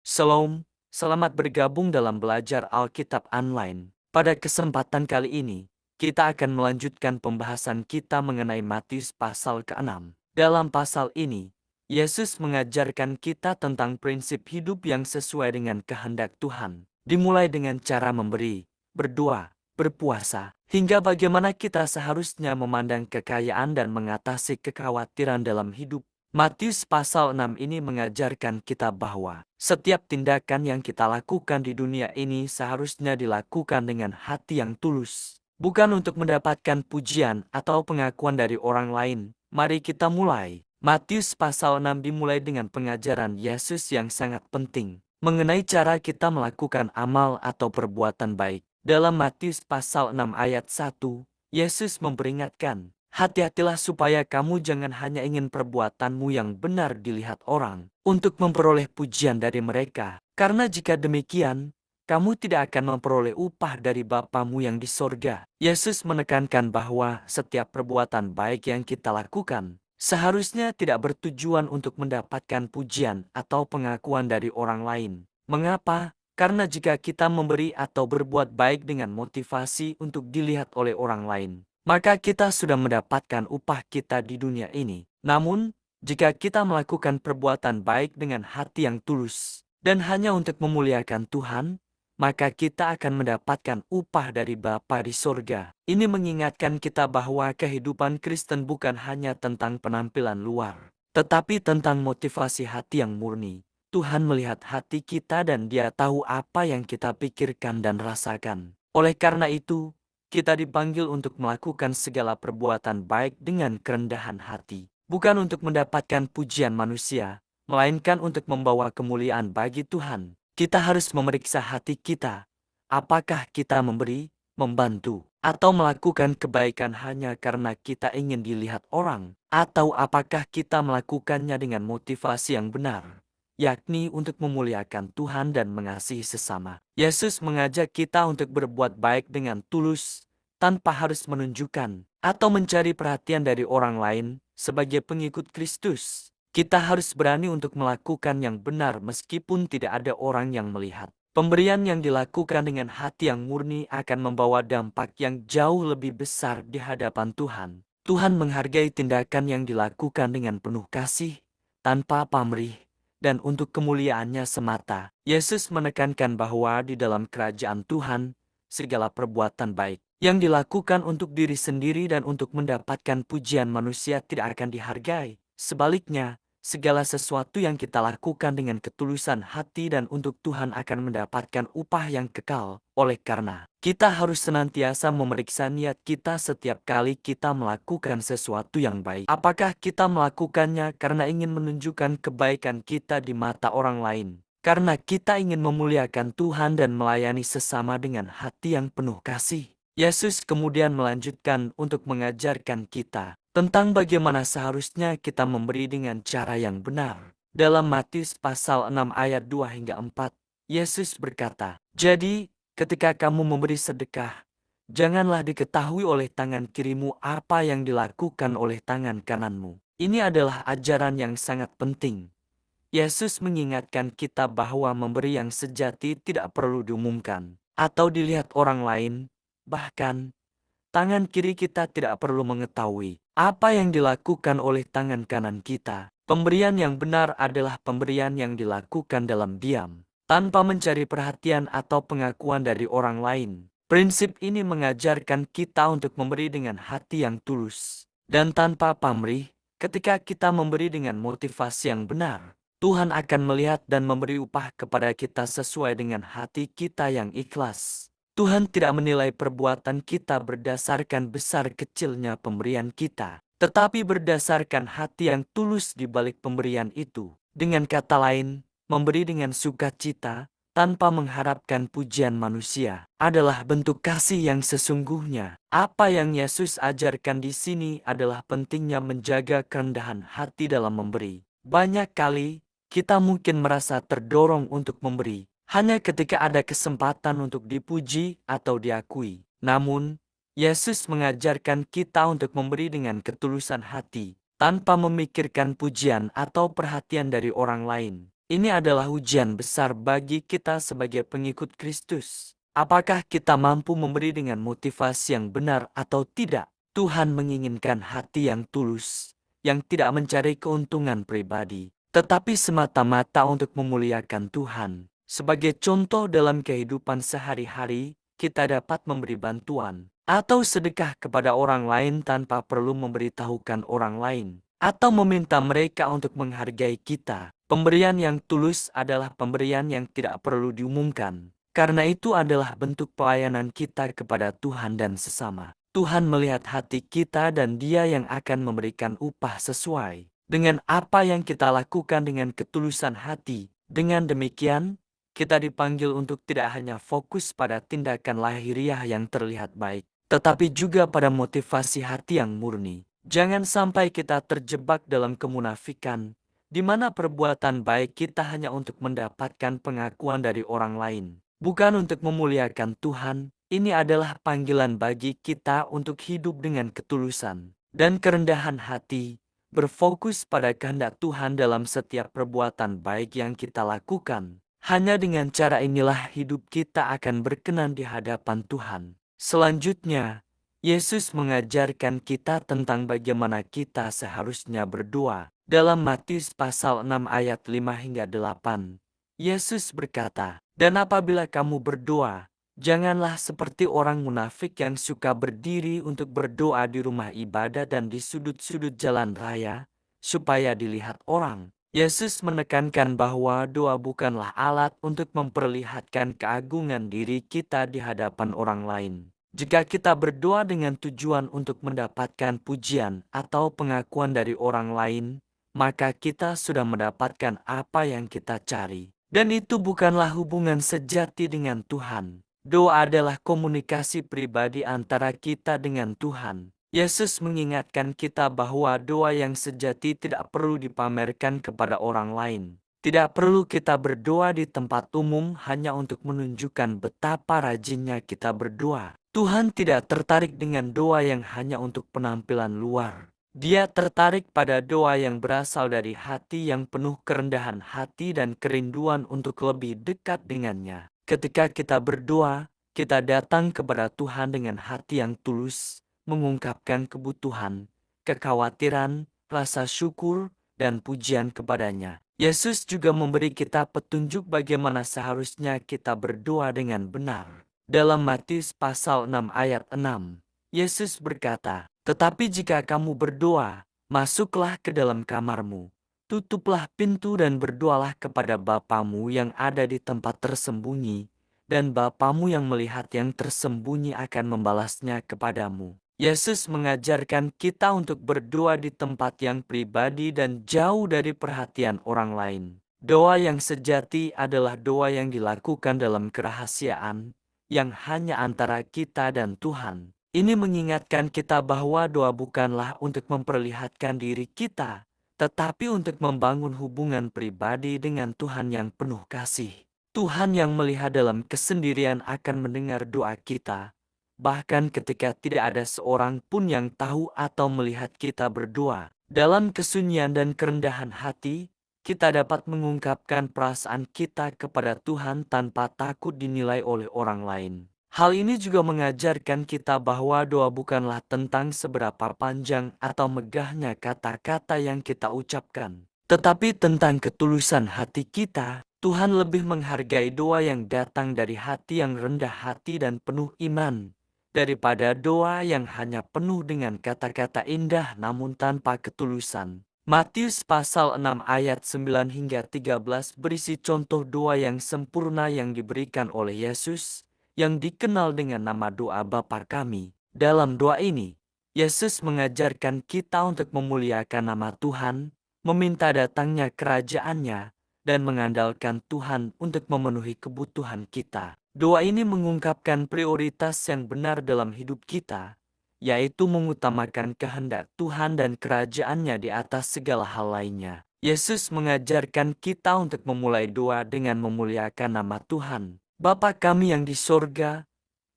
Shalom, selamat bergabung dalam belajar Alkitab online. Pada kesempatan kali ini, kita akan melanjutkan pembahasan kita mengenai Matius pasal ke-6. Dalam pasal ini, Yesus mengajarkan kita tentang prinsip hidup yang sesuai dengan kehendak Tuhan. Dimulai dengan cara memberi, berdoa, berpuasa, hingga bagaimana kita seharusnya memandang kekayaan dan mengatasi kekhawatiran dalam hidup. Matius pasal 6 ini mengajarkan kita bahwa setiap tindakan yang kita lakukan di dunia ini seharusnya dilakukan dengan hati yang tulus, bukan untuk mendapatkan pujian atau pengakuan dari orang lain. Mari kita mulai. Matius pasal 6 dimulai dengan pengajaran Yesus yang sangat penting mengenai cara kita melakukan amal atau perbuatan baik. Dalam Matius pasal 6 ayat 1, Yesus memperingatkan, hati-hatilah supaya kamu jangan hanya ingin perbuatanmu yang benar dilihat orang, untuk memperoleh pujian dari mereka. Karena jika demikian, kamu tidak akan memperoleh upah dari Bapamu yang di sorga. Yesus menekankan bahwa setiap perbuatan baik yang kita lakukan, seharusnya tidak bertujuan untuk mendapatkan pujian atau pengakuan dari orang lain. Mengapa? Karena jika kita memberi atau berbuat baik dengan motivasi untuk dilihat oleh orang lain, maka kita sudah mendapatkan upah kita di dunia ini. Namun, jika kita melakukan perbuatan baik dengan hati yang tulus dan hanya untuk memuliakan Tuhan, maka kita akan mendapatkan upah dari Bapa di sorga. Ini mengingatkan kita bahwa kehidupan Kristen bukan hanya tentang penampilan luar, tetapi tentang motivasi hati yang murni. Tuhan melihat hati kita dan Dia tahu apa yang kita pikirkan dan rasakan. Oleh karena itu, kita dipanggil untuk melakukan segala perbuatan baik dengan kerendahan hati. Bukan untuk mendapatkan pujian manusia, melainkan untuk membawa kemuliaan bagi Tuhan. Kita harus memeriksa hati kita. Apakah kita memberi, membantu, atau melakukan kebaikan hanya karena kita ingin dilihat orang? Atau apakah kita melakukannya dengan motivasi yang benar, yakni untuk memuliakan Tuhan dan mengasihi sesama? Yesus mengajak kita untuk berbuat baik dengan tulus, tanpa harus menunjukkan atau mencari perhatian dari orang lain. Sebagai pengikut Kristus, kita harus berani untuk melakukan yang benar meskipun tidak ada orang yang melihat. Pemberian yang dilakukan dengan hati yang murni akan membawa dampak yang jauh lebih besar di hadapan Tuhan. Tuhan menghargai tindakan yang dilakukan dengan penuh kasih, tanpa pamrih, dan untuk kemuliaannya semata. Yesus menekankan bahwa di dalam kerajaan Tuhan, segala perbuatan baik yang dilakukan untuk diri sendiri dan untuk mendapatkan pujian manusia tidak akan dihargai. Sebaliknya, segala sesuatu yang kita lakukan dengan ketulusan hati dan untuk Tuhan akan mendapatkan upah yang kekal. Oleh karena, kita harus senantiasa memeriksa niat kita setiap kali kita melakukan sesuatu yang baik. Apakah kita melakukannya karena ingin menunjukkan kebaikan kita di mata orang lain? Karena kita ingin memuliakan Tuhan dan melayani sesama dengan hati yang penuh kasih. Yesus kemudian melanjutkan untuk mengajarkan kita tentang bagaimana seharusnya kita memberi dengan cara yang benar. Dalam Matius pasal 6 ayat 2 hingga 4, Yesus berkata, "Jadi, ketika kamu memberi sedekah, janganlah diketahui oleh tangan kirimu apa yang dilakukan oleh tangan kananmu." Ini adalah ajaran yang sangat penting. Yesus mengingatkan kita bahwa memberi yang sejati tidak perlu diumumkan atau dilihat orang lain. Bahkan, tangan kiri kita tidak perlu mengetahui apa yang dilakukan oleh tangan kanan kita. Pemberian yang benar adalah pemberian yang dilakukan dalam diam, tanpa mencari perhatian atau pengakuan dari orang lain. Prinsip ini mengajarkan kita untuk memberi dengan hati yang tulus dan tanpa pamrih. Ketika kita memberi dengan motivasi yang benar, Tuhan akan melihat dan memberi upah kepada kita sesuai dengan hati kita yang ikhlas. Tuhan tidak menilai perbuatan kita berdasarkan besar kecilnya pemberian kita, tetapi berdasarkan hati yang tulus di balik pemberian itu. Dengan kata lain, memberi dengan sukacita, tanpa mengharapkan pujian manusia, adalah bentuk kasih yang sesungguhnya. Apa yang Yesus ajarkan di sini adalah pentingnya menjaga kerendahan hati dalam memberi. Banyak kali, kita mungkin merasa terdorong untuk memberi hanya ketika ada kesempatan untuk dipuji atau diakui. Namun, Yesus mengajarkan kita untuk memberi dengan ketulusan hati, tanpa memikirkan pujian atau perhatian dari orang lain. Ini adalah ujian besar bagi kita sebagai pengikut Kristus. Apakah kita mampu memberi dengan motivasi yang benar atau tidak? Tuhan menginginkan hati yang tulus, yang tidak mencari keuntungan pribadi, tetapi semata-mata untuk memuliakan Tuhan. Sebagai contoh dalam kehidupan sehari-hari, kita dapat memberi bantuan atau sedekah kepada orang lain tanpa perlu memberitahukan orang lain, atau meminta mereka untuk menghargai kita. Pemberian yang tulus adalah pemberian yang tidak perlu diumumkan, karena itu adalah bentuk pelayanan kita kepada Tuhan dan sesama. Tuhan melihat hati kita dan Dia yang akan memberikan upah sesuai dengan apa yang kita lakukan dengan ketulusan hati. Dengan demikian, kita dipanggil untuk tidak hanya fokus pada tindakan lahiriah yang terlihat baik, tetapi juga pada motivasi hati yang murni. Jangan sampai kita terjebak dalam kemunafikan, di mana perbuatan baik kita hanya untuk mendapatkan pengakuan dari orang lain, bukan untuk memuliakan Tuhan. Ini adalah panggilan bagi kita untuk hidup dengan ketulusan dan kerendahan hati, berfokus pada kehendak Tuhan dalam setiap perbuatan baik yang kita lakukan. Hanya dengan cara inilah hidup kita akan berkenan di hadapan Tuhan. Selanjutnya, Yesus mengajarkan kita tentang bagaimana kita seharusnya berdoa. Dalam Matius pasal 6 ayat 5 hingga 8, Yesus berkata, "Dan apabila kamu berdoa, janganlah seperti orang munafik yang suka berdiri untuk berdoa di rumah ibadah dan di sudut-sudut jalan raya, supaya dilihat orang." Yesus menekankan bahwa doa bukanlah alat untuk memperlihatkan keagungan diri kita di hadapan orang lain. Jika kita berdoa dengan tujuan untuk mendapatkan pujian atau pengakuan dari orang lain, maka kita sudah mendapatkan apa yang kita cari. Dan itu bukanlah hubungan sejati dengan Tuhan. Doa adalah komunikasi pribadi antara kita dengan Tuhan. Yesus mengingatkan kita bahwa doa yang sejati tidak perlu dipamerkan kepada orang lain. Tidak perlu kita berdoa di tempat umum hanya untuk menunjukkan betapa rajinnya kita berdoa. Tuhan tidak tertarik dengan doa yang hanya untuk penampilan luar. Dia tertarik pada doa yang berasal dari hati yang penuh kerendahan hati dan kerinduan untuk lebih dekat dengannya. Ketika kita berdoa, kita datang kepada Tuhan dengan hati yang tulus, mengungkapkan kebutuhan, kekhawatiran, rasa syukur, dan pujian kepadanya. Yesus juga memberi kita petunjuk bagaimana seharusnya kita berdoa dengan benar. Dalam Matius pasal 6 ayat 6, Yesus berkata, "Tetapi jika kamu berdoa, masuklah ke dalam kamarmu, tutuplah pintu dan berdoalah kepada Bapamu yang ada di tempat tersembunyi, dan Bapamu yang melihat yang tersembunyi akan membalasnya kepadamu." Yesus mengajarkan kita untuk berdoa di tempat yang pribadi dan jauh dari perhatian orang lain. Doa yang sejati adalah doa yang dilakukan dalam kerahasiaan, yang hanya antara kita dan Tuhan. Ini mengingatkan kita bahwa doa bukanlah untuk memperlihatkan diri kita, tetapi untuk membangun hubungan pribadi dengan Tuhan yang penuh kasih. Tuhan yang melihat dalam kesendirian akan mendengar doa kita, bahkan ketika tidak ada seorang pun yang tahu atau melihat kita berdoa. Dalam kesunyian dan kerendahan hati, kita dapat mengungkapkan perasaan kita kepada Tuhan tanpa takut dinilai oleh orang lain. Hal ini juga mengajarkan kita bahwa doa bukanlah tentang seberapa panjang atau megahnya kata-kata yang kita ucapkan, tetapi tentang ketulusan hati kita. Tuhan lebih menghargai doa yang datang dari hati yang rendah hati dan penuh iman, daripada doa yang hanya penuh dengan kata-kata indah namun tanpa ketulusan. Matius pasal 6 ayat 9 hingga 13 berisi contoh doa yang sempurna yang diberikan oleh Yesus, yang dikenal dengan nama doa Bapa kami. Dalam doa ini, Yesus mengajarkan kita untuk memuliakan nama Tuhan, meminta datangnya kerajaannya, dan mengandalkan Tuhan untuk memenuhi kebutuhan kita. Doa ini mengungkapkan prioritas yang benar dalam hidup kita, yaitu mengutamakan kehendak Tuhan dan kerajaan-Nya di atas segala hal lainnya. Yesus mengajarkan kita untuk memulai doa dengan memuliakan nama Tuhan. Bapa kami yang di sorga,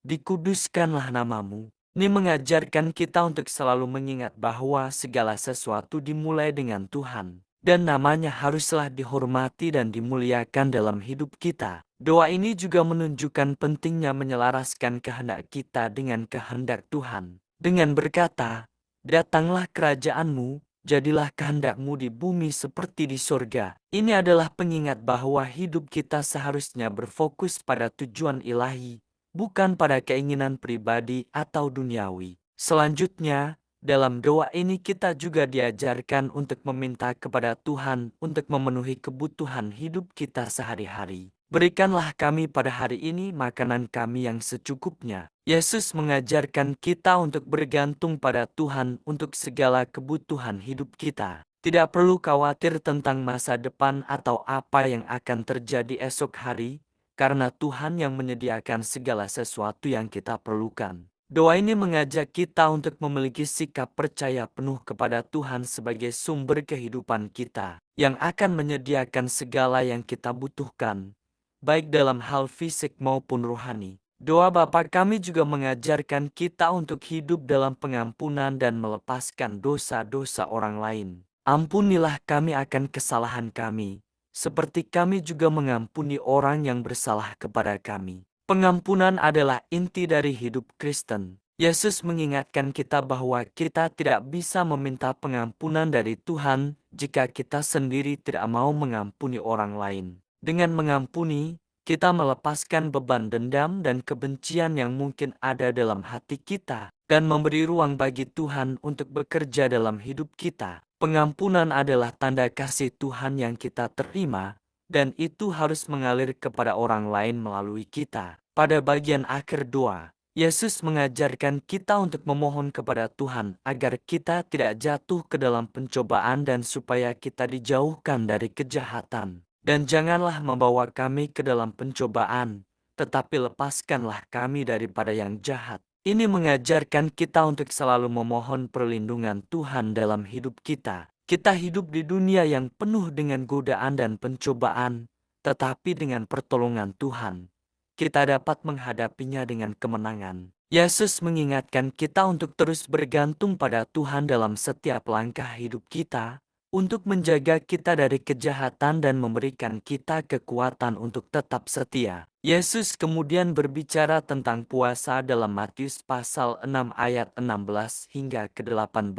dikuduskanlah namamu. Ini mengajarkan kita untuk selalu mengingat bahwa segala sesuatu dimulai dengan Tuhan. dan namanya haruslah dihormati dan dimuliakan dalam hidup kita. Doa ini juga menunjukkan pentingnya menyelaraskan kehendak kita dengan kehendak Tuhan. Dengan berkata, "Datanglah kerajaanmu, jadilah kehendakmu di bumi seperti di surga." Ini adalah pengingat bahwa hidup kita seharusnya berfokus pada tujuan ilahi, bukan pada keinginan pribadi atau duniawi. Selanjutnya, dalam doa ini kita juga diajarkan untuk meminta kepada Tuhan untuk memenuhi kebutuhan hidup kita sehari-hari. Berikanlah kami pada hari ini makanan kami yang secukupnya. Yesus mengajarkan kita untuk bergantung pada Tuhan untuk segala kebutuhan hidup kita. Tidak perlu khawatir tentang masa depan atau apa yang akan terjadi esok hari, karena Tuhan yang menyediakan segala sesuatu yang kita perlukan. Doa ini mengajak kita untuk memiliki sikap percaya penuh kepada Tuhan sebagai sumber kehidupan kita, yang akan menyediakan segala yang kita butuhkan, baik dalam hal fisik maupun rohani. Doa Bapa kami juga mengajarkan kita untuk hidup dalam pengampunan dan melepaskan dosa-dosa orang lain. Ampunilah kami akan kesalahan kami, seperti kami juga mengampuni orang yang bersalah kepada kami. Pengampunan adalah inti dari hidup Kristen. Yesus mengingatkan kita bahwa kita tidak bisa meminta pengampunan dari Tuhan jika kita sendiri tidak mau mengampuni orang lain. Dengan mengampuni, kita melepaskan beban dendam dan kebencian yang mungkin ada dalam hati kita dan memberi ruang bagi Tuhan untuk bekerja dalam hidup kita. Pengampunan adalah tanda kasih Tuhan yang kita terima, dan itu harus mengalir kepada orang lain melalui kita. Pada bagian akhir doa, Yesus mengajarkan kita untuk memohon kepada Tuhan agar kita tidak jatuh ke dalam pencobaan dan supaya kita dijauhkan dari kejahatan. Dan janganlah membawa kami ke dalam pencobaan, tetapi lepaskanlah kami daripada yang jahat. Ini mengajarkan kita untuk selalu memohon perlindungan Tuhan dalam hidup kita. Kita hidup di dunia yang penuh dengan godaan dan pencobaan, tetapi dengan pertolongan Tuhan, kita dapat menghadapinya dengan kemenangan. Yesus mengingatkan kita untuk terus bergantung pada Tuhan dalam setiap langkah hidup kita, untuk menjaga kita dari kejahatan dan memberikan kita kekuatan untuk tetap setia. Yesus kemudian berbicara tentang puasa dalam Matius pasal 6 ayat 16 hingga ke-18.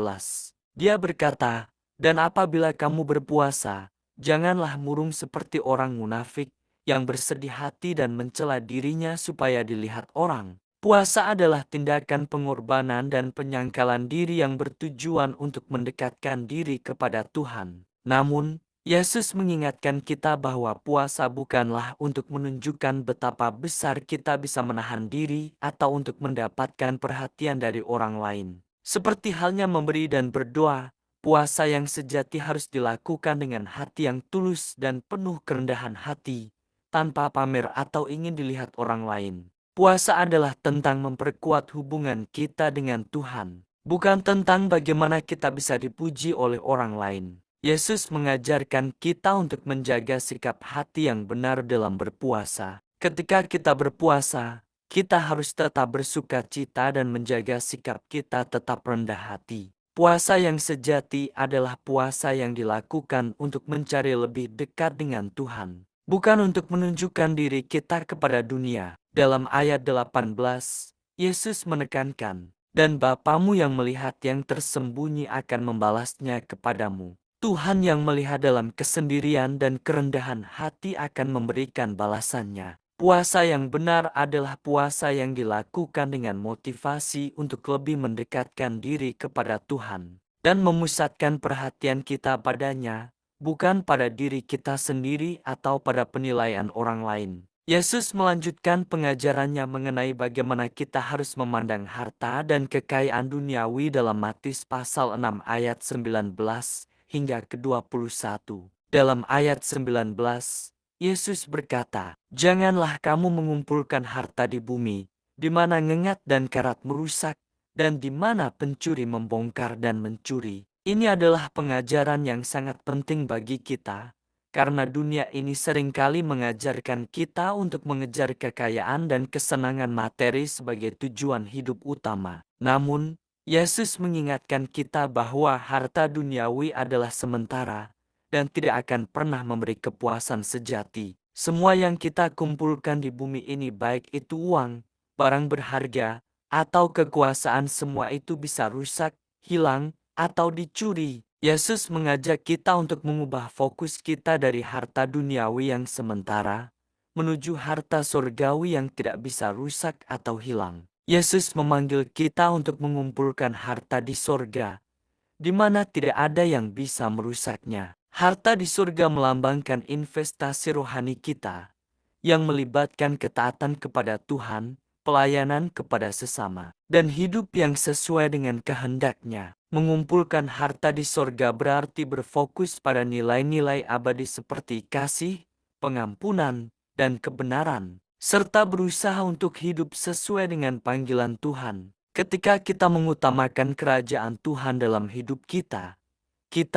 Dia berkata, "Dan apabila kamu berpuasa, janganlah murung seperti orang munafik, yang bersedih hati dan mencela dirinya supaya dilihat orang." Puasa adalah tindakan pengorbanan dan penyangkalan diri yang bertujuan untuk mendekatkan diri kepada Tuhan. Namun, Yesus mengingatkan kita bahwa puasa bukanlah untuk menunjukkan betapa besar kita bisa menahan diri atau untuk mendapatkan perhatian dari orang lain. Seperti halnya memberi dan berdoa, puasa yang sejati harus dilakukan dengan hati yang tulus dan penuh kerendahan hati, tanpa pamer atau ingin dilihat orang lain. Puasa adalah tentang memperkuat hubungan kita dengan Tuhan, bukan tentang bagaimana kita bisa dipuji oleh orang lain. Yesus mengajarkan kita untuk menjaga sikap hati yang benar dalam berpuasa. Ketika kita berpuasa, kita harus tetap bersuka cita dan menjaga sikap kita tetap rendah hati. Puasa yang sejati adalah puasa yang dilakukan untuk mencari lebih dekat dengan Tuhan, bukan untuk menunjukkan diri kita kepada dunia. Dalam ayat 18, Yesus menekankan, "Dan Bapamu yang melihat yang tersembunyi akan membalasnya kepadamu." Tuhan yang melihat dalam kesendirian dan kerendahan hati akan memberikan balasannya. Puasa yang benar adalah puasa yang dilakukan dengan motivasi untuk lebih mendekatkan diri kepada Tuhan dan memusatkan perhatian kita padanya, bukan pada diri kita sendiri atau pada penilaian orang lain. Yesus melanjutkan pengajarannya mengenai bagaimana kita harus memandang harta dan kekayaan duniawi dalam Matius pasal 6 ayat 19 hingga ke-21. Dalam ayat 19, Yesus berkata, "Janganlah kamu mengumpulkan harta di bumi, di mana ngengat dan karat merusak, dan di mana pencuri membongkar dan mencuri." Ini adalah pengajaran yang sangat penting bagi kita, karena dunia ini seringkali mengajarkan kita untuk mengejar kekayaan dan kesenangan materi sebagai tujuan hidup utama. Namun, Yesus mengingatkan kita bahwa harta duniawi adalah sementara, dan tidak akan pernah memberi kepuasan sejati. Semua yang kita kumpulkan di bumi ini, baik itu uang, barang berharga, atau kekuasaan, semua itu bisa rusak, hilang, atau dicuri. Yesus mengajak kita untuk mengubah fokus kita dari harta duniawi yang sementara menuju harta surgawi yang tidak bisa rusak atau hilang. Yesus memanggil kita untuk mengumpulkan harta di surga, di mana tidak ada yang bisa merusaknya. Harta di surga melambangkan investasi rohani kita, yang melibatkan ketaatan kepada Tuhan, pelayanan kepada sesama, dan hidup yang sesuai dengan kehendak-Nya. Mengumpulkan harta di surga berarti berfokus pada nilai-nilai abadi seperti kasih, pengampunan, dan kebenaran, serta berusaha untuk hidup sesuai dengan panggilan Tuhan. Ketika kita mengutamakan kerajaan Tuhan dalam hidup kita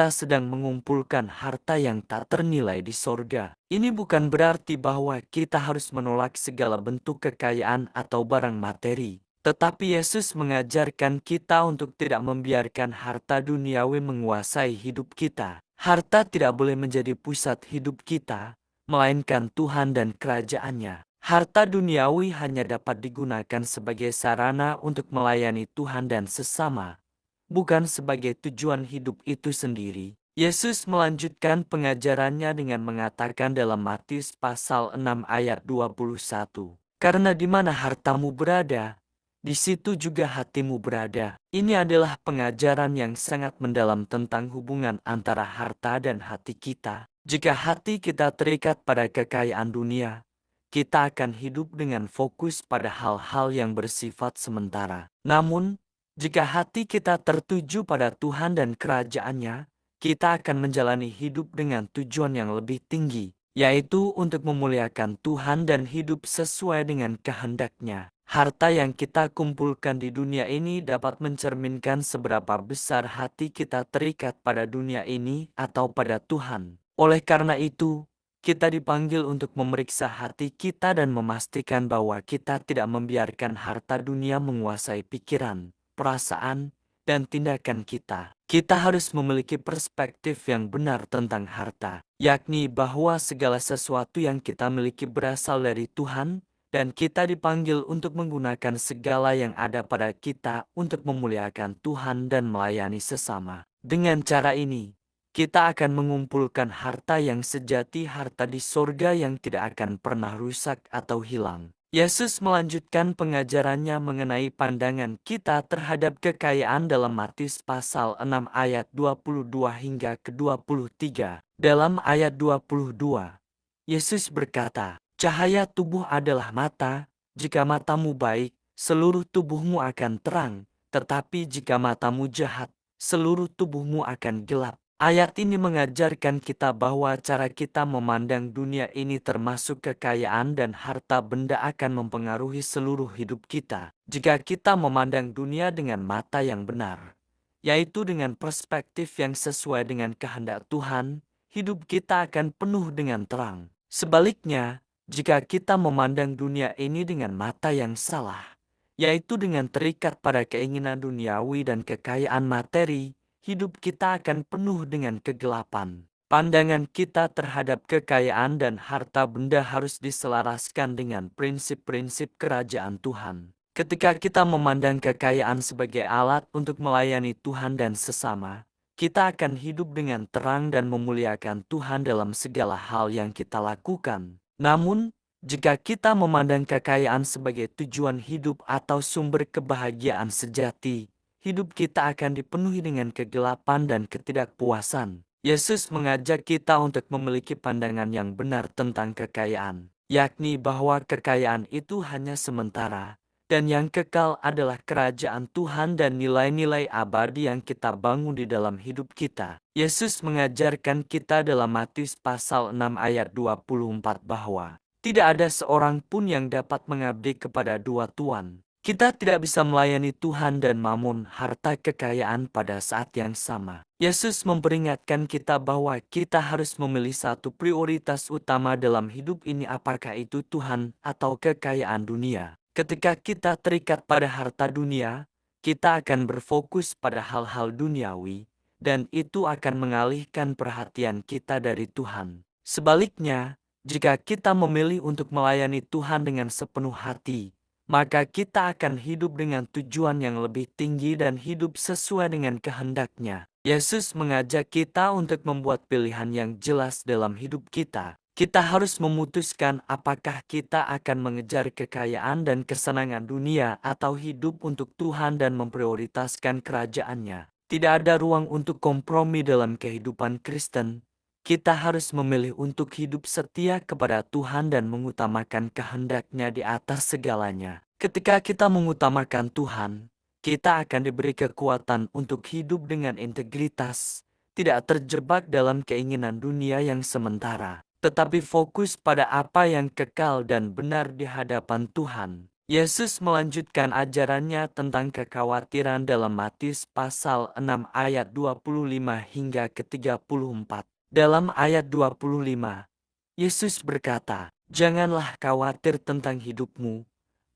sedang mengumpulkan harta yang tak ternilai di sorga. Ini bukan berarti bahwa kita harus menolak segala bentuk kekayaan atau barang materi. Tetapi Yesus mengajarkan kita untuk tidak membiarkan harta duniawi menguasai hidup kita. Harta tidak boleh menjadi pusat hidup kita, melainkan Tuhan dan kerajaan-Nya. Harta duniawi hanya dapat digunakan sebagai sarana untuk melayani Tuhan dan sesama, bukan sebagai tujuan hidup itu sendiri. Yesus melanjutkan pengajarannya dengan mengatakan dalam Matius pasal 6 ayat 21, "Karena di mana hartamu berada, di situ juga hatimu berada." Ini adalah pengajaran yang sangat mendalam tentang hubungan antara harta dan hati kita. Jika hati kita terikat pada kekayaan dunia, kita akan hidup dengan fokus pada hal-hal yang bersifat sementara. Namun, jika hati kita tertuju pada Tuhan dan kerajaan-Nya, kita akan menjalani hidup dengan tujuan yang lebih tinggi, yaitu untuk memuliakan Tuhan dan hidup sesuai dengan kehendak-Nya. Harta yang kita kumpulkan di dunia ini dapat mencerminkan seberapa besar hati kita terikat pada dunia ini atau pada Tuhan. Oleh karena itu, kita dipanggil untuk memeriksa hati kita dan memastikan bahwa kita tidak membiarkan harta dunia menguasai pikiran, perasaan, dan tindakan kita. Kita harus memiliki perspektif yang benar tentang harta, yakni bahwa segala sesuatu yang kita miliki berasal dari Tuhan, dan kita dipanggil untuk menggunakan segala yang ada pada kita untuk memuliakan Tuhan dan melayani sesama. Dengan cara ini, kita akan mengumpulkan harta yang sejati, harta di sorga yang tidak akan pernah rusak atau hilang. Yesus melanjutkan pengajarannya mengenai pandangan kita terhadap kekayaan dalam Matius pasal 6 ayat 22 hingga ke-23. Dalam ayat 22, Yesus berkata, "Cahaya tubuh adalah mata. Jika matamu baik, seluruh tubuhmu akan terang. Tetapi jika matamu jahat, seluruh tubuhmu akan gelap." Ayat ini mengajarkan kita bahwa cara kita memandang dunia ini termasuk kekayaan dan harta benda akan mempengaruhi seluruh hidup kita. Jika kita memandang dunia dengan mata yang benar, yaitu dengan perspektif yang sesuai dengan kehendak Tuhan, hidup kita akan penuh dengan terang. Sebaliknya, jika kita memandang dunia ini dengan mata yang salah, yaitu dengan terikat pada keinginan duniawi dan kekayaan materi, hidup kita akan penuh dengan kegelapan. Pandangan kita terhadap kekayaan dan harta benda harus diselaraskan dengan prinsip-prinsip kerajaan Tuhan. Ketika kita memandang kekayaan sebagai alat untuk melayani Tuhan dan sesama, kita akan hidup dengan terang dan memuliakan Tuhan dalam segala hal yang kita lakukan. Namun, jika kita memandang kekayaan sebagai tujuan hidup atau sumber kebahagiaan sejati, hidup kita akan dipenuhi dengan kegelapan dan ketidakpuasan. Yesus mengajak kita untuk memiliki pandangan yang benar tentang kekayaan, yakni bahwa kekayaan itu hanya sementara, dan yang kekal adalah kerajaan Tuhan dan nilai-nilai abadi yang kita bangun di dalam hidup kita. Yesus mengajarkan kita dalam Matius pasal 6 ayat 24 bahwa tidak ada seorang pun yang dapat mengabdi kepada dua tuan. Kita tidak bisa melayani Tuhan dan Mammon, harta kekayaan, pada saat yang sama. Yesus memperingatkan kita bahwa kita harus memilih satu prioritas utama dalam hidup ini, apakah itu Tuhan atau kekayaan dunia. Ketika kita terikat pada harta dunia, kita akan berfokus pada hal-hal duniawi, dan itu akan mengalihkan perhatian kita dari Tuhan. Sebaliknya, jika kita memilih untuk melayani Tuhan dengan sepenuh hati, maka kita akan hidup dengan tujuan yang lebih tinggi dan hidup sesuai dengan kehendak-Nya. Yesus mengajak kita untuk membuat pilihan yang jelas dalam hidup kita. Kita harus memutuskan apakah kita akan mengejar kekayaan dan kesenangan dunia atau hidup untuk Tuhan dan memprioritaskan kerajaan-Nya. Tidak ada ruang untuk kompromi dalam kehidupan Kristen. Kita harus memilih untuk hidup setia kepada Tuhan dan mengutamakan kehendak-Nya di atas segalanya. Ketika kita mengutamakan Tuhan, kita akan diberi kekuatan untuk hidup dengan integritas, tidak terjebak dalam keinginan dunia yang sementara, tetapi fokus pada apa yang kekal dan benar di hadapan Tuhan. Yesus melanjutkan ajarannya tentang kekhawatiran dalam Matius pasal 6 ayat 25 hingga ke-34. Dalam ayat 25, Yesus berkata, "Janganlah khawatir tentang hidupmu,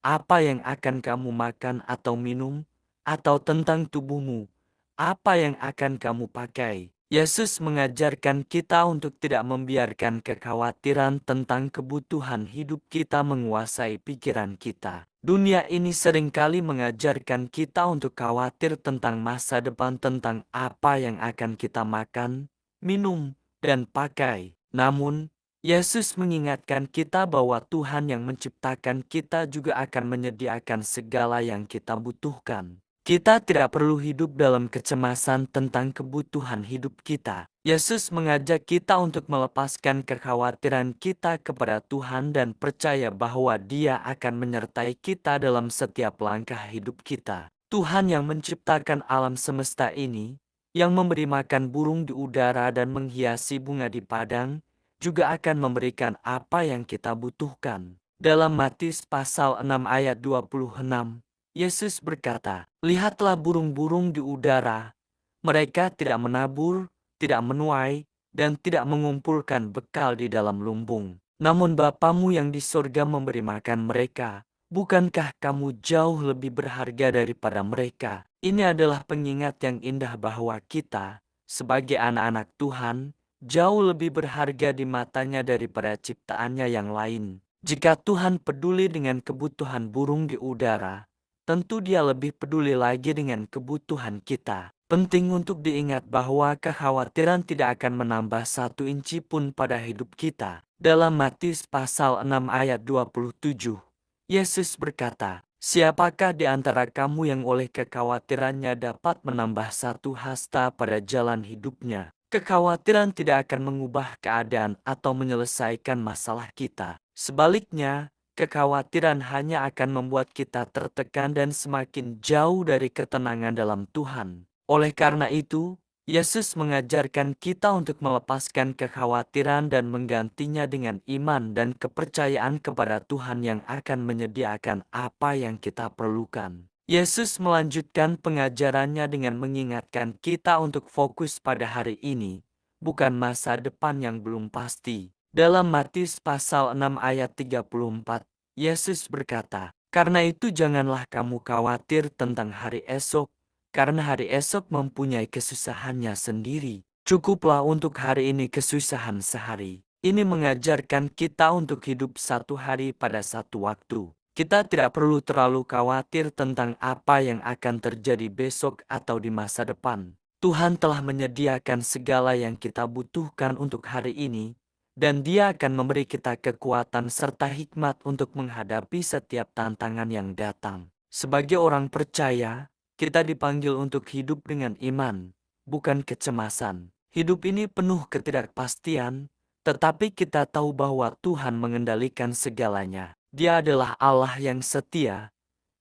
apa yang akan kamu makan atau minum, atau tentang tubuhmu, apa yang akan kamu pakai." Yesus mengajarkan kita untuk tidak membiarkan kekhawatiran tentang kebutuhan hidup kita menguasai pikiran kita. Dunia ini seringkali mengajarkan kita untuk khawatir tentang masa depan, tentang apa yang akan kita makan, minum, dan pakai. Namun, Yesus mengingatkan kita bahwa Tuhan yang menciptakan kita juga akan menyediakan segala yang kita butuhkan. Kita tidak perlu hidup dalam kecemasan tentang kebutuhan hidup kita. Yesus mengajak kita untuk melepaskan kekhawatiran kita kepada Tuhan dan percaya bahwa Dia akan menyertai kita dalam setiap langkah hidup kita. Tuhan yang menciptakan alam semesta ini, yang memberi makan burung di udara dan menghiasi bunga di padang, juga akan memberikan apa yang kita butuhkan. Dalam Matius pasal 6 ayat 26, Yesus berkata, "Lihatlah burung-burung di udara. Mereka tidak menabur, tidak menuai, dan tidak mengumpulkan bekal di dalam lumbung. Namun Bapamu yang di sorga memberi makan mereka. Bukankah kamu jauh lebih berharga daripada mereka?" Ini adalah pengingat yang indah bahwa kita, sebagai anak-anak Tuhan, jauh lebih berharga di matanya daripada ciptaannya yang lain. Jika Tuhan peduli dengan kebutuhan burung di udara, tentu Dia lebih peduli lagi dengan kebutuhan kita. Penting untuk diingat bahwa kekhawatiran tidak akan menambah 1 inci pun pada hidup kita. Dalam Matius pasal 6 ayat 27, Yesus berkata, "Siapakah di antara kamu yang oleh kekhawatirannya dapat menambah 1 hasta pada jalan hidupnya?" Kekhawatiran tidak akan mengubah keadaan atau menyelesaikan masalah kita. Sebaliknya, kekhawatiran hanya akan membuat kita tertekan dan semakin jauh dari ketenangan dalam Tuhan. Oleh karena itu, Yesus mengajarkan kita untuk melepaskan kekhawatiran dan menggantinya dengan iman dan kepercayaan kepada Tuhan yang akan menyediakan apa yang kita perlukan. Yesus melanjutkan pengajarannya dengan mengingatkan kita untuk fokus pada hari ini, bukan masa depan yang belum pasti. Dalam Matius pasal 6 ayat 34, Yesus berkata, "Karena itu janganlah kamu khawatir tentang hari esok, karena hari esok mempunyai kesusahannya sendiri. Cukuplah untuk hari ini kesusahan sehari." Ini mengajarkan kita untuk hidup satu hari pada satu waktu. Kita tidak perlu terlalu khawatir tentang apa yang akan terjadi besok atau di masa depan. Tuhan telah menyediakan segala yang kita butuhkan untuk hari ini, dan Dia akan memberi kita kekuatan serta hikmat untuk menghadapi setiap tantangan yang datang. Sebagai orang percaya, kita dipanggil untuk hidup dengan iman, bukan kecemasan. Hidup ini penuh ketidakpastian, tetapi kita tahu bahwa Tuhan mengendalikan segalanya. Dia adalah Allah yang setia,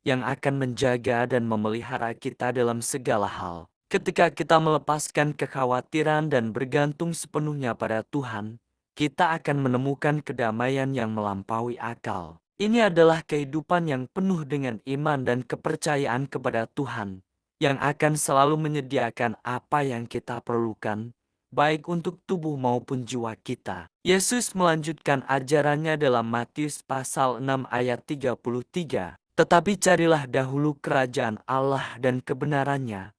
yang akan menjaga dan memelihara kita dalam segala hal. Ketika kita melepaskan kekhawatiran dan bergantung sepenuhnya pada Tuhan, kita akan menemukan kedamaian yang melampaui akal. Ini adalah kehidupan yang penuh dengan iman dan kepercayaan kepada Tuhan, yang akan selalu menyediakan apa yang kita perlukan, baik untuk tubuh maupun jiwa kita. Yesus melanjutkan ajarannya dalam Matius pasal 6 ayat 33. "Tetapi carilah dahulu kerajaan Allah dan kebenarannya,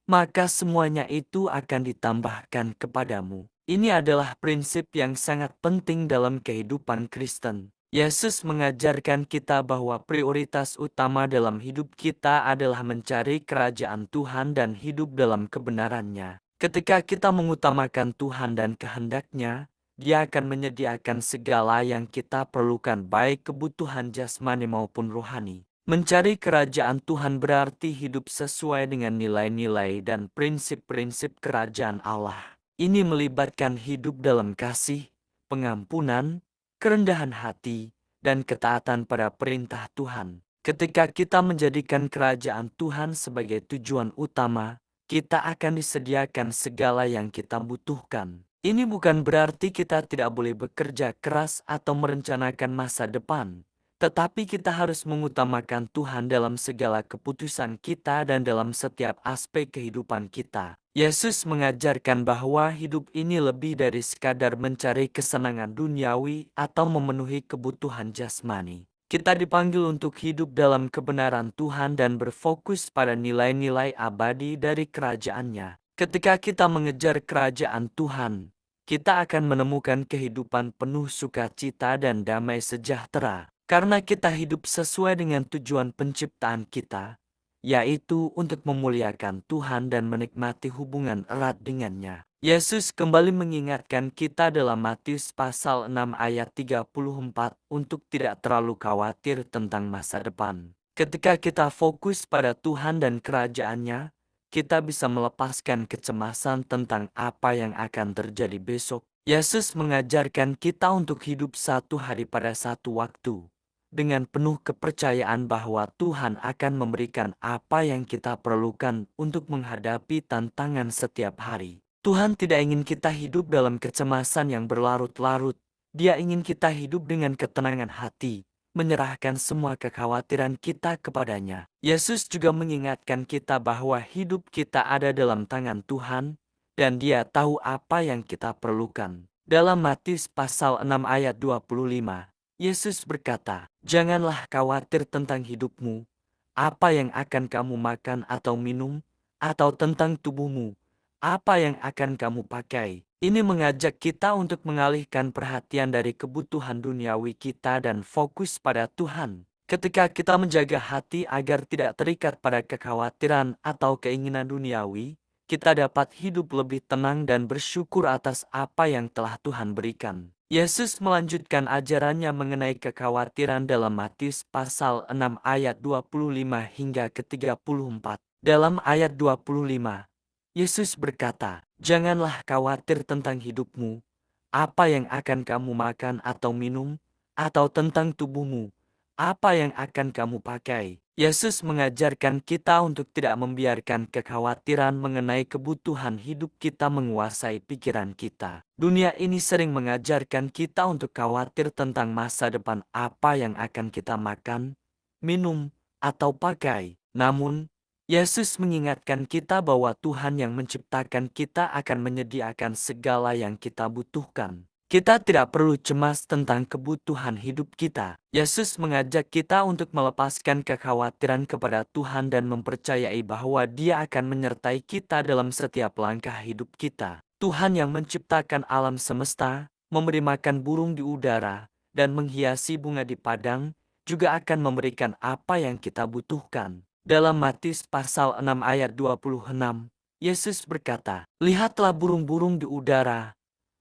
maka semuanya itu akan ditambahkan kepadamu. Ini adalah prinsip yang sangat penting dalam kehidupan Kristen. Yesus mengajarkan kita bahwa prioritas utama dalam hidup kita adalah mencari kerajaan Tuhan dan hidup dalam kebenarannya. Ketika kita mengutamakan Tuhan dan kehendak-Nya, Dia akan menyediakan segala yang kita perlukan, baik kebutuhan jasmani maupun rohani. Mencari kerajaan Tuhan berarti hidup sesuai dengan nilai-nilai dan prinsip-prinsip kerajaan Allah. Ini melibatkan hidup dalam kasih, pengampunan, kerendahan hati, dan ketaatan pada perintah Tuhan. Ketika kita menjadikan kerajaan Tuhan sebagai tujuan utama, kita akan disediakan segala yang kita butuhkan. Ini bukan berarti kita tidak boleh bekerja keras atau merencanakan masa depan, tetapi kita harus mengutamakan Tuhan dalam segala keputusan kita dan dalam setiap aspek kehidupan kita. Yesus mengajarkan bahwa hidup ini lebih dari sekadar mencari kesenangan duniawi atau memenuhi kebutuhan jasmani. Kita dipanggil untuk hidup dalam kebenaran Tuhan dan berfokus pada nilai-nilai abadi dari kerajaan-Nya. Ketika kita mengejar kerajaan Tuhan, kita akan menemukan kehidupan penuh sukacita dan damai sejahtera. Karena kita hidup sesuai dengan tujuan penciptaan kita, yaitu untuk memuliakan Tuhan dan menikmati hubungan erat dengannya. Yesus kembali mengingatkan kita dalam Matius pasal 6 ayat 34 untuk tidak terlalu khawatir tentang masa depan. Ketika kita fokus pada Tuhan dan kerajaan-Nya, kita bisa melepaskan kecemasan tentang apa yang akan terjadi besok. Yesus mengajarkan kita untuk hidup satu hari pada satu waktu, dengan penuh kepercayaan bahwa Tuhan akan memberikan apa yang kita perlukan untuk menghadapi tantangan setiap hari. Tuhan tidak ingin kita hidup dalam kecemasan yang berlarut-larut. Dia ingin kita hidup dengan ketenangan hati, menyerahkan semua kekhawatiran kita kepadanya. Yesus juga mengingatkan kita bahwa hidup kita ada dalam tangan Tuhan, dan Dia tahu apa yang kita perlukan. Dalam Matius pasal 6 ayat 25, Yesus berkata, "Janganlah khawatir tentang hidupmu, apa yang akan kamu makan atau minum, atau tentang tubuhmu, apa yang akan kamu pakai." Ini mengajak kita untuk mengalihkan perhatian dari kebutuhan duniawi kita dan fokus pada Tuhan. Ketika kita menjaga hati agar tidak terikat pada kekhawatiran atau keinginan duniawi, kita dapat hidup lebih tenang dan bersyukur atas apa yang telah Tuhan berikan. Yesus melanjutkan ajarannya mengenai kekhawatiran dalam Matius pasal 6 ayat 25 hingga ke-34. Dalam ayat 25, Yesus berkata, "Janganlah khawatir tentang hidupmu, apa yang akan kamu makan atau minum, atau tentang tubuhmu, apa yang akan kamu pakai." Yesus mengajarkan kita untuk tidak membiarkan kekhawatiran mengenai kebutuhan hidup kita menguasai pikiran kita. Dunia ini sering mengajarkan kita untuk khawatir tentang masa depan, apa yang akan kita makan, minum, atau pakai. Namun, Yesus mengingatkan kita bahwa Tuhan yang menciptakan kita akan menyediakan segala yang kita butuhkan. Kita tidak perlu cemas tentang kebutuhan hidup kita. Yesus mengajak kita untuk melepaskan kekhawatiran kepada Tuhan dan mempercayai bahwa Dia akan menyertai kita dalam setiap langkah hidup kita. Tuhan yang menciptakan alam semesta, memberi makan burung di udara, dan menghiasi bunga di padang, juga akan memberikan apa yang kita butuhkan. Dalam Matius pasal 6 ayat 26, Yesus berkata, "Lihatlah burung-burung di udara.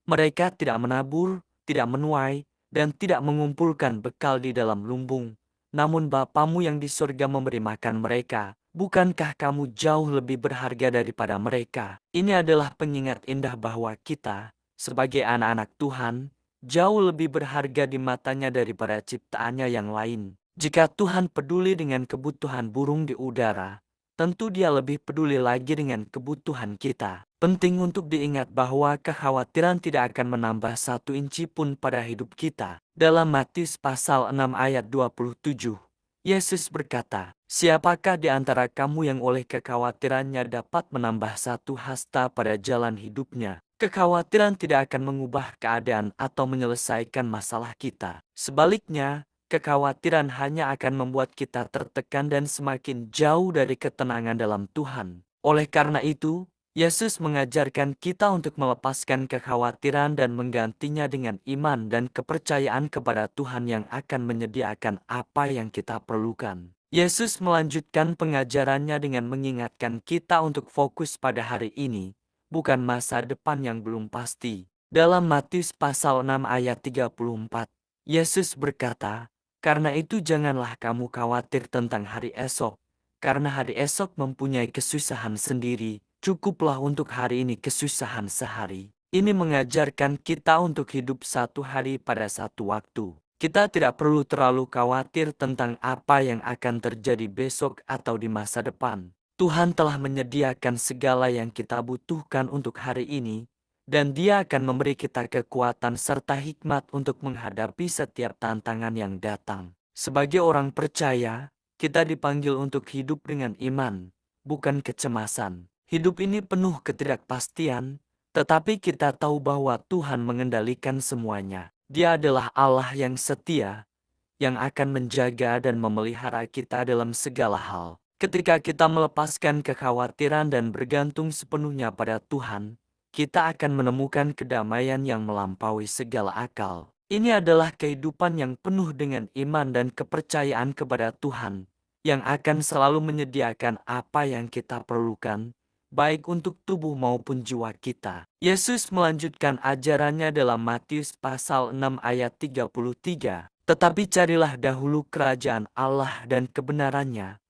Mereka tidak menabur, tidak menuai, dan tidak mengumpulkan bekal di dalam lumbung. Namun Bapamu yang di surga memberi makan mereka. Bukankah kamu jauh lebih berharga daripada mereka?" Ini adalah pengingat indah bahwa kita, sebagai anak-anak Tuhan, jauh lebih berharga di matanya daripada ciptaannya yang lain. Jika Tuhan peduli dengan kebutuhan burung di udara, tentu Dia lebih peduli lagi dengan kebutuhan kita. Penting untuk diingat bahwa kekhawatiran tidak akan menambah 1 inci pun pada hidup kita. Dalam Matius pasal 6 ayat 27, Yesus berkata, "Siapakah di antara kamu yang oleh kekhawatirannya dapat menambah 1 hasta pada jalan hidupnya?" Kekhawatiran tidak akan mengubah keadaan atau menyelesaikan masalah kita. Sebaliknya, kekhawatiran hanya akan membuat kita tertekan dan semakin jauh dari ketenangan dalam Tuhan. Oleh karena itu, Yesus mengajarkan kita untuk melepaskan kekhawatiran dan menggantinya dengan iman dan kepercayaan kepada Tuhan yang akan menyediakan apa yang kita perlukan. Yesus melanjutkan pengajarannya dengan mengingatkan kita untuk fokus pada hari ini, bukan masa depan yang belum pasti. Dalam Matius pasal 6 ayat 34, Yesus berkata, "Karena itu janganlah kamu khawatir tentang hari esok, karena hari esok mempunyai kesusahan sendiri, cukuplah untuk hari ini kesusahan sehari." Ini mengajarkan kita untuk hidup satu hari pada satu waktu. Kita tidak perlu terlalu khawatir tentang apa yang akan terjadi besok atau di masa depan. Tuhan telah menyediakan segala yang kita butuhkan untuk hari ini, dan Dia akan memberi kita kekuatan serta hikmat untuk menghadapi setiap tantangan yang datang. Sebagai orang percaya, kita dipanggil untuk hidup dengan iman, bukan kecemasan. Hidup ini penuh ketidakpastian, tetapi kita tahu bahwa Tuhan mengendalikan semuanya. Dia adalah Allah yang setia, yang akan menjaga dan memelihara kita dalam segala hal. Ketika kita melepaskan kekhawatiran dan bergantung sepenuhnya pada Tuhan, kita akan menemukan kedamaian yang melampaui segala akal. Ini adalah kehidupan yang penuh dengan iman dan kepercayaan kepada Tuhan, yang akan selalu menyediakan apa yang kita perlukan, baik untuk tubuh maupun jiwa kita. Yesus melanjutkan ajarannya dalam Matius pasal 6 ayat 33. Tetapi carilah dahulu kerajaan Allah dan kebenarannya,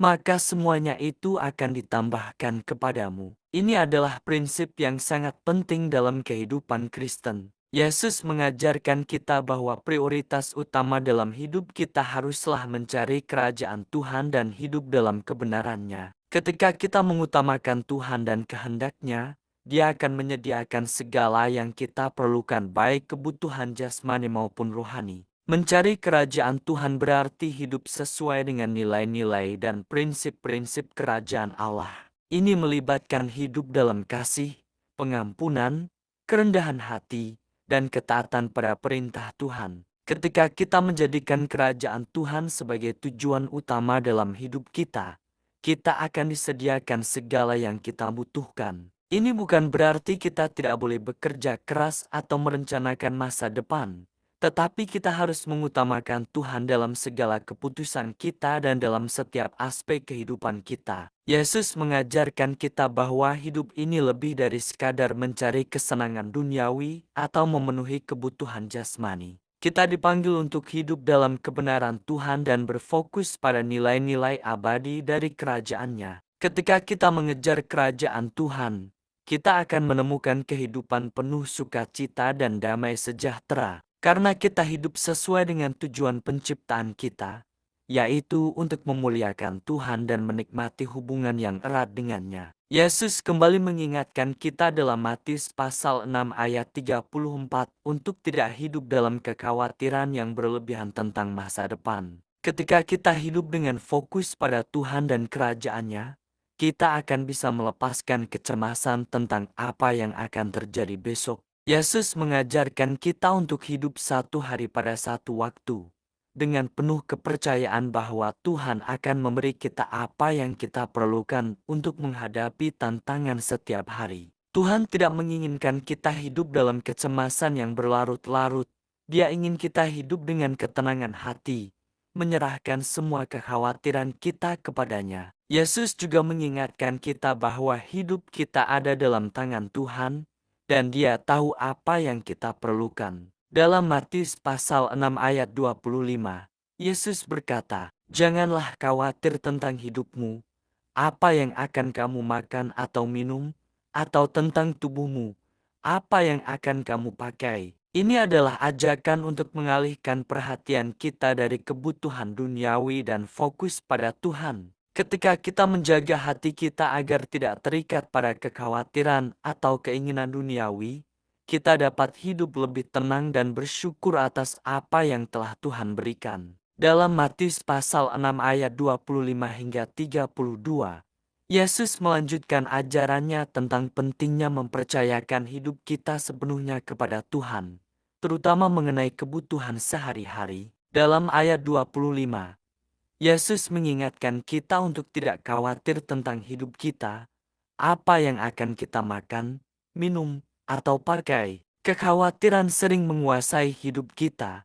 maka semuanya itu akan ditambahkan kepadamu. Ini adalah prinsip yang sangat penting dalam kehidupan Kristen. Yesus mengajarkan kita bahwa prioritas utama dalam hidup kita haruslah mencari kerajaan Tuhan dan hidup dalam kebenarannya. Ketika kita mengutamakan Tuhan dan kehendak-Nya, Dia akan menyediakan segala yang kita perlukan, baik kebutuhan jasmani maupun rohani. Mencari kerajaan Tuhan berarti hidup sesuai dengan nilai-nilai dan prinsip-prinsip kerajaan Allah. Ini melibatkan hidup dalam kasih, pengampunan, kerendahan hati, dan ketaatan pada perintah Tuhan. Ketika kita menjadikan kerajaan Tuhan sebagai tujuan utama dalam hidup kita akan disediakan segala yang kita butuhkan. Ini bukan berarti kita tidak boleh bekerja keras atau merencanakan masa depan. Tetapi kita harus mengutamakan Tuhan dalam segala keputusan kita dan dalam setiap aspek kehidupan kita. Yesus mengajarkan kita bahwa hidup ini lebih dari sekadar mencari kesenangan duniawi atau memenuhi kebutuhan jasmani. Kita dipanggil untuk hidup dalam kebenaran Tuhan dan berfokus pada nilai-nilai abadi dari kerajaan-Nya. Ketika kita mengejar kerajaan Tuhan, kita akan menemukan kehidupan penuh sukacita dan damai sejahtera. Karena kita hidup sesuai dengan tujuan penciptaan kita, yaitu untuk memuliakan Tuhan dan menikmati hubungan yang erat dengannya. Yesus kembali mengingatkan kita dalam Matius pasal 6 ayat 34 untuk tidak hidup dalam kekhawatiran yang berlebihan tentang masa depan. Ketika kita hidup dengan fokus pada Tuhan dan kerajaan-Nya, kita akan bisa melepaskan kecemasan tentang apa yang akan terjadi besok. Yesus mengajarkan kita untuk hidup satu hari pada satu waktu, dengan penuh kepercayaan bahwa Tuhan akan memberi kita apa yang kita perlukan untuk menghadapi tantangan setiap hari. Tuhan tidak menginginkan kita hidup dalam kecemasan yang berlarut-larut. Dia ingin kita hidup dengan ketenangan hati, menyerahkan semua kekhawatiran kita kepadanya. Yesus juga mengingatkan kita bahwa hidup kita ada dalam tangan Tuhan, dan Dia tahu apa yang kita perlukan. Dalam Matius pasal 6 ayat 25, Yesus berkata, "Janganlah khawatir tentang hidupmu, apa yang akan kamu makan atau minum, atau tentang tubuhmu, apa yang akan kamu pakai." Ini adalah ajakan untuk mengalihkan perhatian kita dari kebutuhan duniawi dan fokus pada Tuhan. Ketika kita menjaga hati kita agar tidak terikat pada kekhawatiran atau keinginan duniawi, kita dapat hidup lebih tenang dan bersyukur atas apa yang telah Tuhan berikan. Dalam Matius pasal 6 ayat 25 hingga 32, Yesus melanjutkan ajarannya tentang pentingnya mempercayakan hidup kita sepenuhnya kepada Tuhan, terutama mengenai kebutuhan sehari-hari. Dalam ayat 25, Yesus mengingatkan kita untuk tidak khawatir tentang hidup kita, apa yang akan kita makan, minum, atau pakai. Kekhawatiran sering menguasai hidup kita,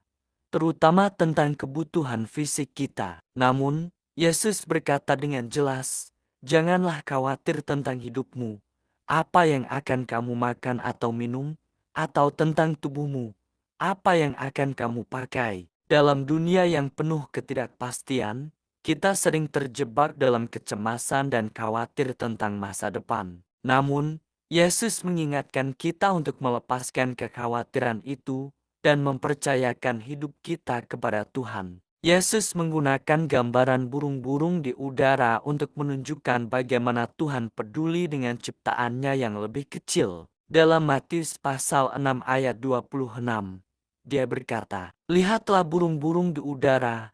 terutama tentang kebutuhan fisik kita. Namun, Yesus berkata dengan jelas, "Janganlah khawatir tentang hidupmu, apa yang akan kamu makan atau minum, atau tentang tubuhmu, apa yang akan kamu pakai." Dalam dunia yang penuh ketidakpastian, kita sering terjebak dalam kecemasan dan khawatir tentang masa depan. Namun, Yesus mengingatkan kita untuk melepaskan kekhawatiran itu dan mempercayakan hidup kita kepada Tuhan. Yesus menggunakan gambaran burung-burung di udara untuk menunjukkan bagaimana Tuhan peduli dengan ciptaannya yang lebih kecil. Dalam Matius pasal 6 ayat 26, dia berkata, "Lihatlah burung-burung di udara.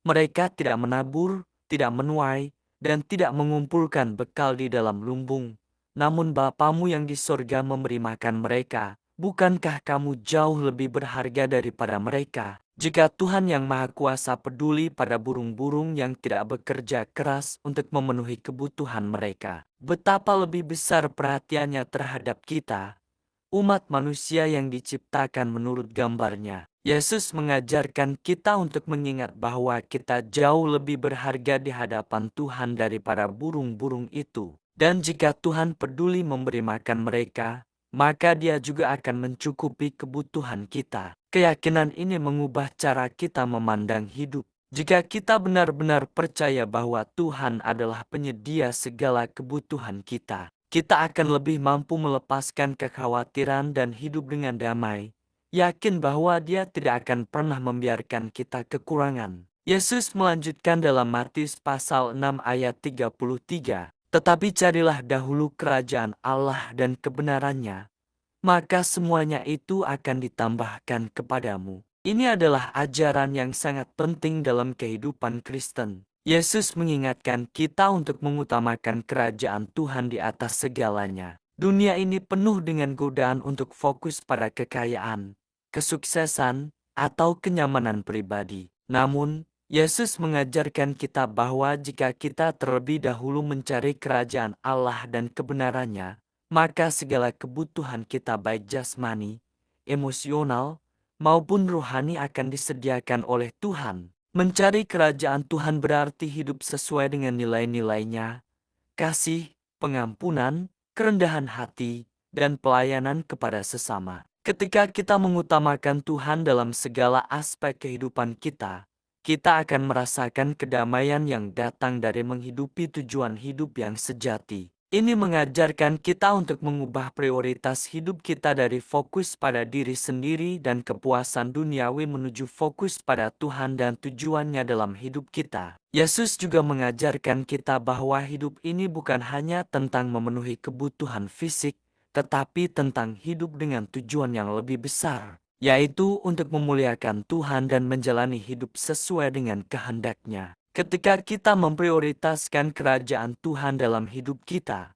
Mereka tidak menabur, tidak menuai, dan tidak mengumpulkan bekal di dalam lumbung. Namun Bapamu yang di sorga memberi makan mereka. Bukankah kamu jauh lebih berharga daripada mereka? Jika Tuhan yang Maha Kuasa peduli pada burung-burung yang tidak bekerja keras untuk memenuhi kebutuhan mereka, betapa lebih besar perhatiannya terhadap kita, umat manusia yang diciptakan menurut gambarnya. Yesus mengajarkan kita untuk mengingat bahwa kita jauh lebih berharga di hadapan Tuhan daripada burung-burung itu. Dan jika Tuhan peduli memberi makan mereka, maka Dia juga akan mencukupi kebutuhan kita. Keyakinan ini mengubah cara kita memandang hidup. Jika kita benar-benar percaya bahwa Tuhan adalah penyedia segala kebutuhan kita, kita akan lebih mampu melepaskan kekhawatiran dan hidup dengan damai, yakin bahwa Dia tidak akan pernah membiarkan kita kekurangan. Yesus melanjutkan dalam Matius pasal 6 ayat 33, "Tetapi carilah dahulu kerajaan Allah dan kebenarannya, maka semuanya itu akan ditambahkan kepadamu." Ini adalah ajaran yang sangat penting dalam kehidupan Kristen. Yesus mengingatkan kita untuk mengutamakan kerajaan Tuhan di atas segalanya. Dunia ini penuh dengan godaan untuk fokus pada kekayaan, kesuksesan, atau kenyamanan pribadi. Namun, Yesus mengajarkan kita bahwa jika kita terlebih dahulu mencari kerajaan Allah dan kebenarannya, maka segala kebutuhan kita baik jasmani, emosional, maupun rohani akan disediakan oleh Tuhan. Mencari kerajaan Tuhan berarti hidup sesuai dengan nilai-nilainya, kasih, pengampunan, kerendahan hati, dan pelayanan kepada sesama. Ketika kita mengutamakan Tuhan dalam segala aspek kehidupan kita akan merasakan kedamaian yang datang dari menghidupi tujuan hidup yang sejati. Ini mengajarkan kita untuk mengubah prioritas hidup kita dari fokus pada diri sendiri dan kepuasan duniawi menuju fokus pada Tuhan dan tujuannya dalam hidup kita. Yesus juga mengajarkan kita bahwa hidup ini bukan hanya tentang memenuhi kebutuhan fisik, tetapi tentang hidup dengan tujuan yang lebih besar, yaitu untuk memuliakan Tuhan dan menjalani hidup sesuai dengan kehendak-Nya. Ketika kita memprioritaskan kerajaan Tuhan dalam hidup kita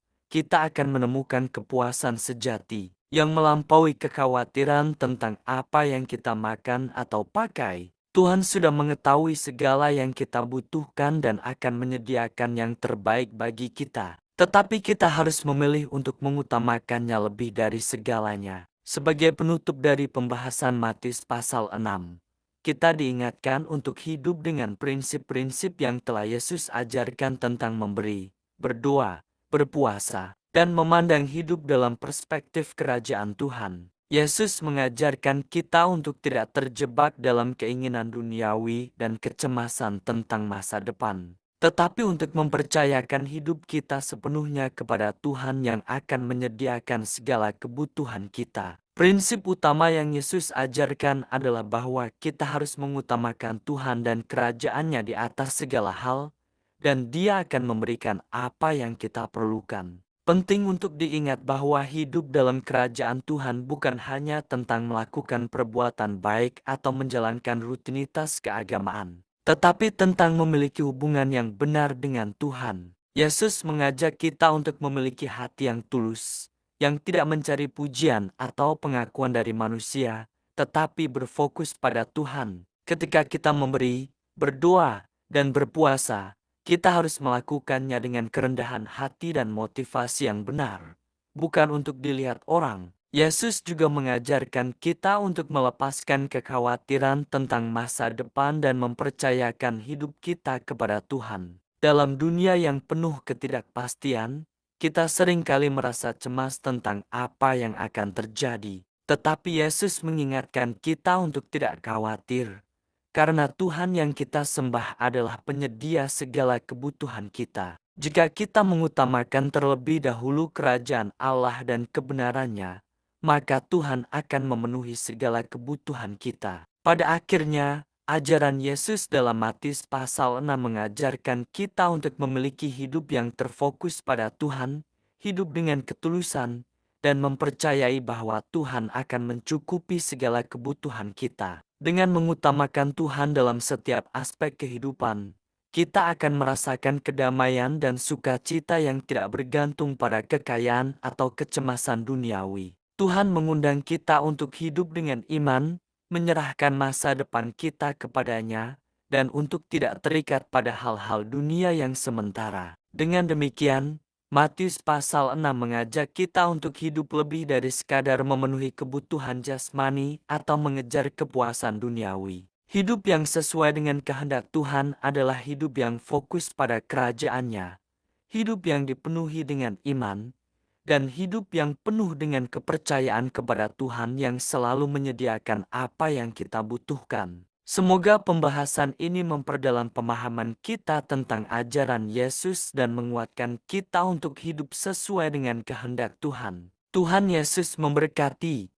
akan menemukan kepuasan sejati yang melampaui kekhawatiran tentang apa yang kita makan atau pakai. Tuhan sudah mengetahui segala yang kita butuhkan dan akan menyediakan yang terbaik bagi kita. Tetapi kita harus memilih untuk mengutamakannya lebih dari segalanya. Sebagai penutup dari pembahasan Matius pasal 6, kita diingatkan untuk hidup dengan prinsip-prinsip yang telah Yesus ajarkan tentang memberi, berdoa, berpuasa, dan memandang hidup dalam perspektif kerajaan Tuhan. Yesus mengajarkan kita untuk tidak terjebak dalam keinginan duniawi dan kecemasan tentang masa depan, tetapi untuk mempercayakan hidup kita sepenuhnya kepada Tuhan yang akan menyediakan segala kebutuhan kita. Prinsip utama yang Yesus ajarkan adalah bahwa kita harus mengutamakan Tuhan dan kerajaan-Nya di atas segala hal, dan Dia akan memberikan apa yang kita perlukan. Penting untuk diingat bahwa hidup dalam kerajaan Tuhan bukan hanya tentang melakukan perbuatan baik atau menjalankan rutinitas keagamaan, tetapi tentang memiliki hubungan yang benar dengan Tuhan. Yesus mengajak kita untuk memiliki hati yang tulus, yang tidak mencari pujian atau pengakuan dari manusia, tetapi berfokus pada Tuhan. Ketika kita memberi, berdoa, dan berpuasa, Kita harus melakukannya dengan kerendahan hati dan motivasi yang benar, bukan untuk dilihat orang. Yesus juga mengajarkan kita untuk melepaskan kekhawatiran tentang masa depan dan mempercayakan hidup kita kepada Tuhan. Dalam dunia yang penuh ketidakpastian, kita seringkali merasa cemas tentang apa yang akan terjadi. Tetapi Yesus mengingatkan kita untuk tidak khawatir, karena Tuhan yang kita sembah adalah penyedia segala kebutuhan kita. Jika kita mengutamakan terlebih dahulu kerajaan Allah dan kebenarannya, maka Tuhan akan memenuhi segala kebutuhan kita. Pada akhirnya, ajaran Yesus dalam Matius pasal 6 mengajarkan kita untuk memiliki hidup yang terfokus pada Tuhan, hidup dengan ketulusan, dan mempercayai bahwa Tuhan akan mencukupi segala kebutuhan kita. Dengan mengutamakan Tuhan dalam setiap aspek kehidupan, kita akan merasakan kedamaian dan sukacita yang tidak bergantung pada kekayaan atau kecemasan duniawi. Tuhan mengundang kita untuk hidup dengan iman, menyerahkan masa depan kita kepadanya, dan untuk tidak terikat pada hal-hal dunia yang sementara. Dengan demikian, Matius pasal 6 mengajak kita untuk hidup lebih dari sekadar memenuhi kebutuhan jasmani atau mengejar kepuasan duniawi. Hidup yang sesuai dengan kehendak Tuhan adalah hidup yang fokus pada kerajaan-Nya, hidup yang dipenuhi dengan iman, dan hidup yang penuh dengan kepercayaan kepada Tuhan yang selalu menyediakan apa yang kita butuhkan. Semoga pembahasan ini memperdalam pemahaman kita tentang ajaran Yesus dan menguatkan kita untuk hidup sesuai dengan kehendak Tuhan. Tuhan Yesus memberkati.